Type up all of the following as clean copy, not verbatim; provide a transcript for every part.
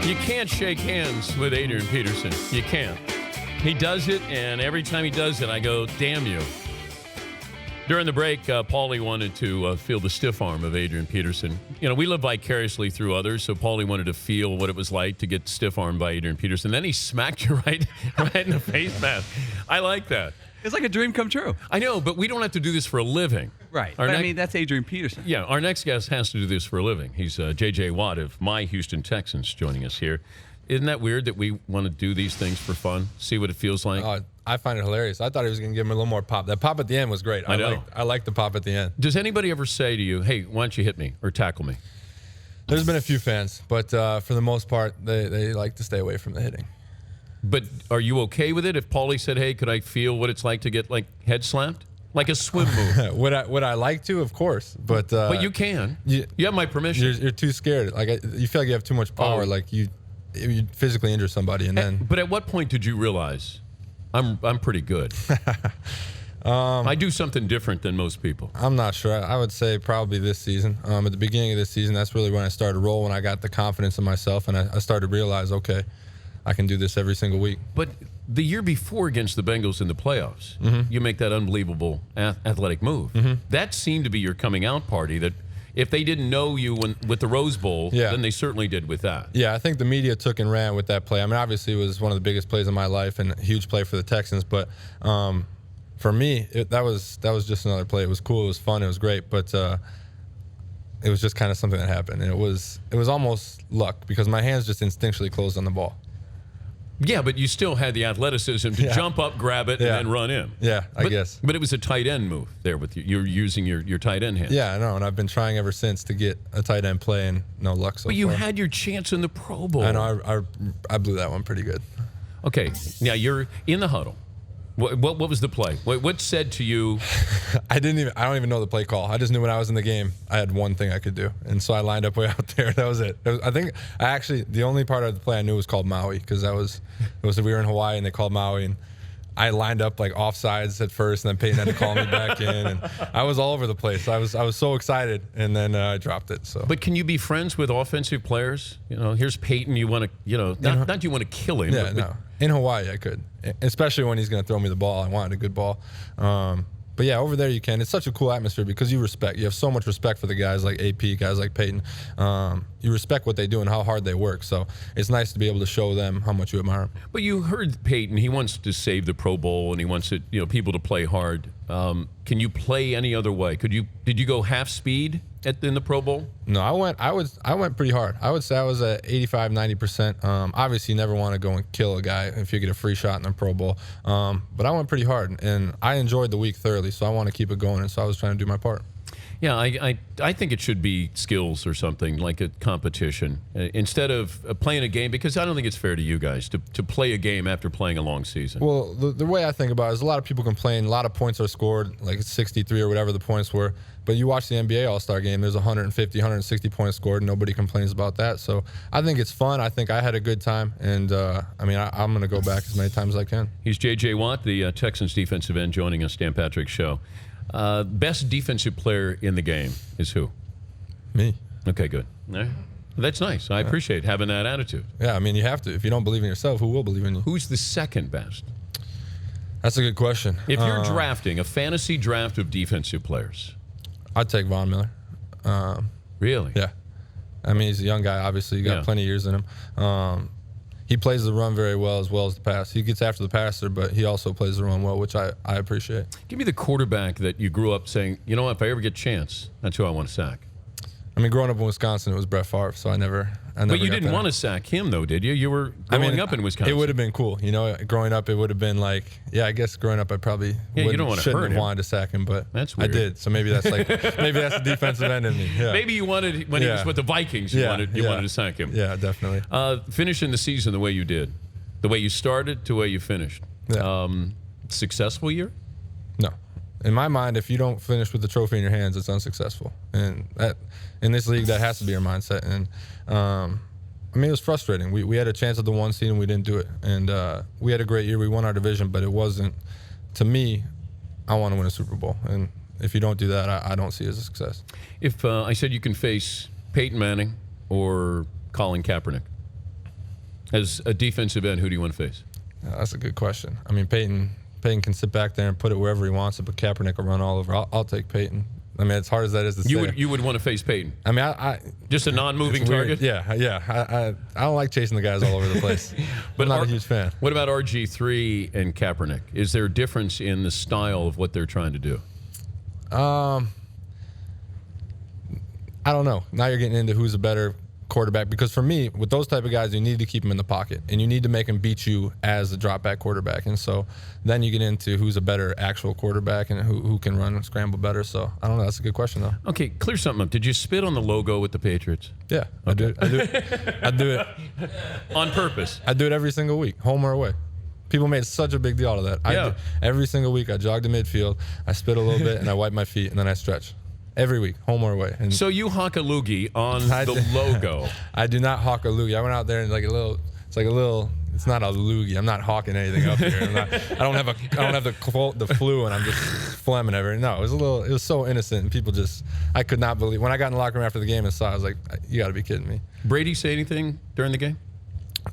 You can't shake hands with Adrian Peterson. You can't. He does it, and every time he does it, I go, damn you. During the break, Paulie wanted to feel the stiff arm of Adrian Peterson. You know, we live vicariously through others, so Paulie wanted to feel what it was like to get stiff armed by Adrian Peterson. Then he smacked you right in the face mask. I like that. It's like a dream come true. I know, but we don't have to do this for a living. Right. But I mean, that's Adrian Peterson. Yeah, our next guest has to do this for a living. He's J.J. Watt of my Houston Texans joining us here. Isn't that weird that we want to do these things for fun? See what it feels like? I find it hilarious. I thought he was going to give him a little more pop. That pop at the end was great. I know. I like the pop at the end. Does anybody ever say to you, hey, why don't you hit me or tackle me? There's been a few fans, but for the most part, they like to stay away from the hitting. But are you okay with it if Paulie said, hey, could I feel what it's like to get, like, head slammed? Like a swim move. Would I like to? Of course. But you can. You have my permission. You're too scared. Like you feel like you have too much power. Like you physically injure somebody, and then. But at what point did you realize I'm pretty good? I do something different than most people. I'm not sure. I would say probably this season. At the beginning of this season, that's really when I started to roll, when I got the confidence in myself, and I started to realize, okay, I can do this every single week. But the year before against the Bengals in the playoffs, you make that unbelievable athletic move. That seemed to be your coming out party, that if they didn't know you with the Rose Bowl, then they certainly did with that. Yeah, I think the media took and ran with that play. I mean, obviously it was one of the biggest plays of my life and a huge play for the Texans, but for me, that was just another play. It was cool, it was fun, it was great, but it was just kind of something that happened. And it was almost luck because my hands just instinctually closed on the ball. Yeah, but you still had the athleticism to jump up, grab it, and then run in. Yeah, I guess. But it was a tight end move there with you. You're using your tight end hand. Yeah, I know, and I've been trying ever since to get a tight end play, and no luck so far. But you had your chance in the Pro Bowl. I know, I blew that one pretty good. Okay, now you're in the huddle. What was the play? What said to you? I don't even know the play call. I just knew when I was in the game, I had one thing I could do, and so I lined up way out there. That was it. I think the only part of the play I knew was called Maui because we were in Hawaii and they called Maui, and I lined up like offsides at first, and then Peyton had to call me back in, and I was all over the place. I was so excited, and then I dropped it. So. But can you be friends with offensive players? You know, here's Peyton. You want to, not you want to kill him. Yeah, no. In Hawaii, I could, especially when he's going to throw me the ball. I wanted a good ball. But yeah, over there you can. It's such a cool atmosphere because you have so much respect for the guys like AP, guys like Peyton. You respect what they do and how hard they work. So it's nice to be able to show them how much you admire them. But you heard Peyton. He wants to save the Pro Bowl and he wants people to play hard. Can you play any other way? Did you go half speed in the Pro Bowl? No, I went pretty hard. I would say I was at 85, 90%. Obviously, you never want to go and kill a guy if you get a free shot in the Pro Bowl. But I went pretty hard, and I enjoyed the week thoroughly, so I want to keep it going, and so I was trying to do my part. Yeah, I think it should be skills or something, like a competition. Instead of playing a game, because I don't think it's fair to you guys to play a game after playing a long season. Well, the way I think about it is a lot of people complain, a lot of points are scored, like 63 or whatever the points were. But you watch the NBA All-Star game, there's 150, 160 points scored, and nobody complains about that. So I think it's fun. I think I had a good time, and I'm going to go back as many times as I can. He's J.J. Watt, the Texans defensive end, joining us, Dan Patrick Show. Best defensive player in the game is who? Me. Okay, good. All right. That's nice. I appreciate having that attitude. Yeah, I mean, you have to. If you don't believe in yourself, who will believe in you? Who's the second best? That's a good question. If you're drafting a fantasy draft of defensive players, I'd take Von Miller. Really? Yeah. I mean, he's a young guy, obviously. He got plenty of years in him. He plays the run very well as the pass. He gets after the passer, but he also plays the run well, which I appreciate. Give me the quarterback that you grew up saying, you know what, if I ever get a chance, that's who I want to sack. I mean, growing up in Wisconsin, it was Brett Favre, so I never But you didn't want to sack him, though, did you? You were growing up in Wisconsin. It would have been cool. You know, growing up, it would have been like, I guess growing up, I probably shouldn't have wanted to sack him, but that's weird. I did. So maybe that's the defensive end in me. Yeah. Maybe you wanted, when he was with the Vikings, you wanted to sack him. Yeah, definitely. Finishing the season the way you did, the way you started to the way you finished. Yeah. Successful year? No. In my mind, if you don't finish with the trophy in your hands, it's unsuccessful. And in this league, that has to be your mindset. And I mean, it was frustrating. We had a chance at the 1 seed and we didn't do it. And we had a great year. We won our division, but it wasn't. To me, I want to win a Super Bowl. And if you don't do that, I don't see it as a success. If I said you can face Peyton Manning or Colin Kaepernick, As a defensive end, who do you want to face? That's a good question. I mean, Peyton can sit back there and put it wherever he wants it, but Kaepernick will run all over. I'll take Peyton. I mean, as hard as that is to say. You would want to face Peyton? I mean, I just a non-moving target? Yeah. I don't like chasing the guys all over the place. But I'm not a huge fan. What about RG3 and Kaepernick? Is there a difference in the style of what they're trying to do? I don't know. Now you're getting into who's a better quarterback, because for me, with those type of guys, you need to keep them in the pocket and you need to make them beat you as a drop back quarterback. And so then you get into who's a better actual quarterback and who can run and scramble better. So I don't know. That's a good question though. Okay, clear something up. Did you spit on the logo with the Patriots? Yeah, okay. I do it on purpose. I do it every single week, home or away. People made such a big deal out of that. Yeah. Every single week I jog to midfield, I spit a little bit and I wipe my feet and then I stretch. Every week, home or away. And so you hawk a loogie on the logo. I do not hawk a loogie. I went out there and it's not a loogie. I'm not hawking anything up here. I don't have the flu and I'm just phlegming everything. No, it was so innocent and people I could not believe. When I got in the locker room after the game and saw it, I was like, you got to be kidding me. Brady say anything during the game?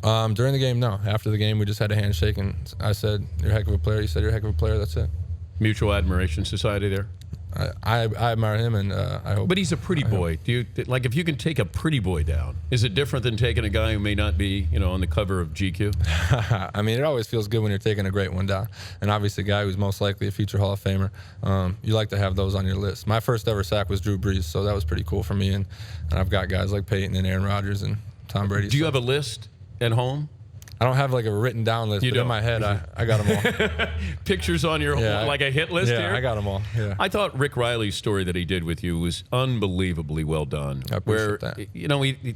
During the game, no. After the game, we just had a handshake and I said, you're a heck of a player. He said, you're a heck of a player. That's it. Mutual admiration society there? I admire him, and I hope. But he's a pretty boy. Do you like if you can take a pretty boy down? Is it different than taking a guy who may not be, on the cover of GQ? I mean, it always feels good when you're taking a great one down, and obviously a guy who's most likely a future Hall of Famer. You like to have those on your list. My first ever sack was Drew Brees, so that was pretty cool for me. And I've got guys like Peyton and Aaron Rodgers and Tom Brady. Do you have a list at home? I don't have like a written down list, but in my head, I got them all. Pictures on your like a hit list here? Yeah, I got them all. Yeah. I thought Rick Riley's story that he did with you was unbelievably well done. I appreciate that.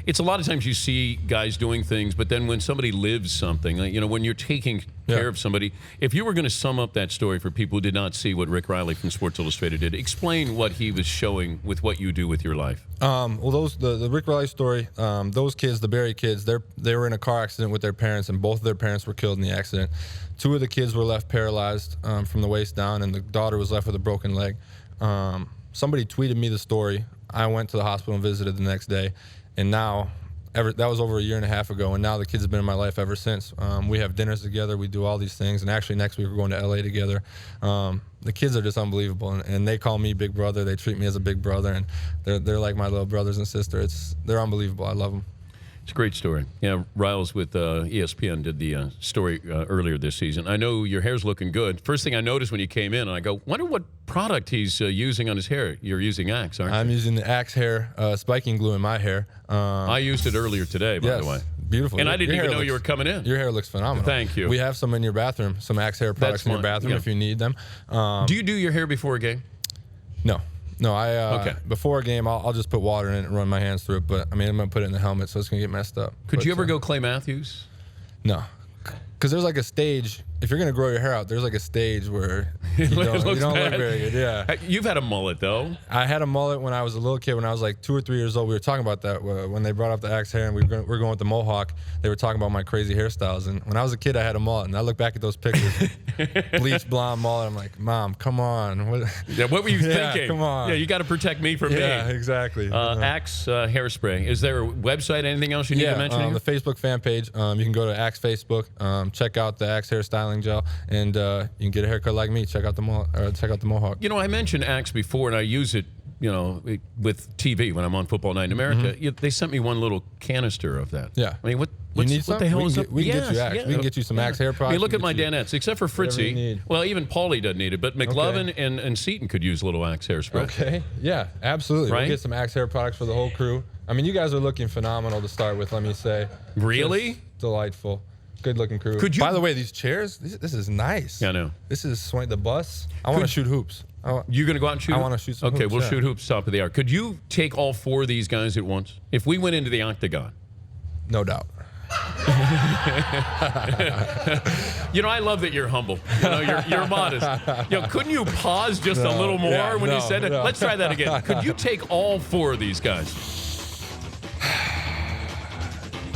It's a lot of times you see guys doing things, but then when somebody lives something, when you're taking care of somebody, if you were going to sum up that story for people who did not see what Rick Riley from Sports Illustrated did, explain what he was showing with what you do with your life. Well, the Rick Riley story, those kids, the Barry kids, they were in a car accident with their parents, and both of their parents were killed in the accident. Two of the kids were left paralyzed from the waist down, and the daughter was left with a broken leg. Somebody tweeted me the story. I went to the hospital and visited the next day. And now, that was over a year and a half ago, and now the kids have been in my life ever since. We have dinners together, we do all these things, and actually next week we're going to LA together. The kids are just unbelievable, and they call me big brother. They treat me as a big brother, and they're like my little brothers and sisters. They're unbelievable. I love them. It's a great story. Yeah, Riles with ESPN did the story earlier this season. I know your hair's looking good. First thing I noticed when you came in, and I go, wonder what product he's using on his hair. You're using Axe, aren't you? I'm using the Axe hair spiking glue in my hair. I used it earlier today, by the way. Beautiful. And I didn't even know you were coming in. Your hair looks phenomenal. Thank you. We have some in your bathroom, some Axe hair products in your bathroom if you need them. Do you do your hair before a game? No. No, before a game, I'll just put water in it and run my hands through it. But, I mean, I'm going to put it in the helmet, so it's going to get messed up. Could you ever go Clay Matthews? No. Because there's like a stage. If you're going to grow your hair out, there's like a stage where you don't look very good. Yeah. You've had a mullet, though. I had a mullet when I was a little kid. When I was like 2 or 3 years old, we were talking about that. When they brought up the Axe hair and we were going with the mohawk, they were talking about my crazy hairstyles. And when I was a kid, I had a mullet. And I look back at those pictures, bleached blonde mullet. I'm like, Mom, come on. What were you thinking? Come on. Yeah, you got to protect me from me. Yeah, exactly. Axe hairspray. Is there a website, anything else you need to mention? Yeah, the Facebook fan page. You can go to Axe Facebook, check out the Axe hairstyling gel, and you can get a haircut like me. Check out the mohawk. I mentioned Axe before, and I use it, with TV when I'm on Football Night in America. They sent me one little canister of that. Yeah. I mean, what the hell is up? We can get you Axe. We can get you some Axe hair products. I mean, look at my Danettes, except for Fritzy. Well, even Paulie doesn't need it, but McLovin and Seton could use a little Axe hairspray. Okay. Yeah, absolutely. Right? We'll get some Axe hair products for the whole crew. I mean, you guys are looking phenomenal to start with, let me say. Really? Just delightful. Good looking crew. By the way, these chairs, this is nice. Yeah, I know. This is the bus. I want to shoot hoops. You're going to go out and shoot? I want to shoot some hoops. Okay, we'll shoot hoops top of the hour. Could you take all 4 of these guys at once? If we went into the octagon? No doubt. I love that you're humble. You're modest. Couldn't you pause just a little more when you said it? No. Let's try that again. Could you take all 4 of these guys?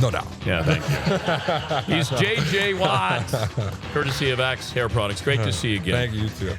No doubt. Yeah, thank you. He's J.J. Watt, courtesy of Axe Hair Products. Great to see you again. Thank you, too.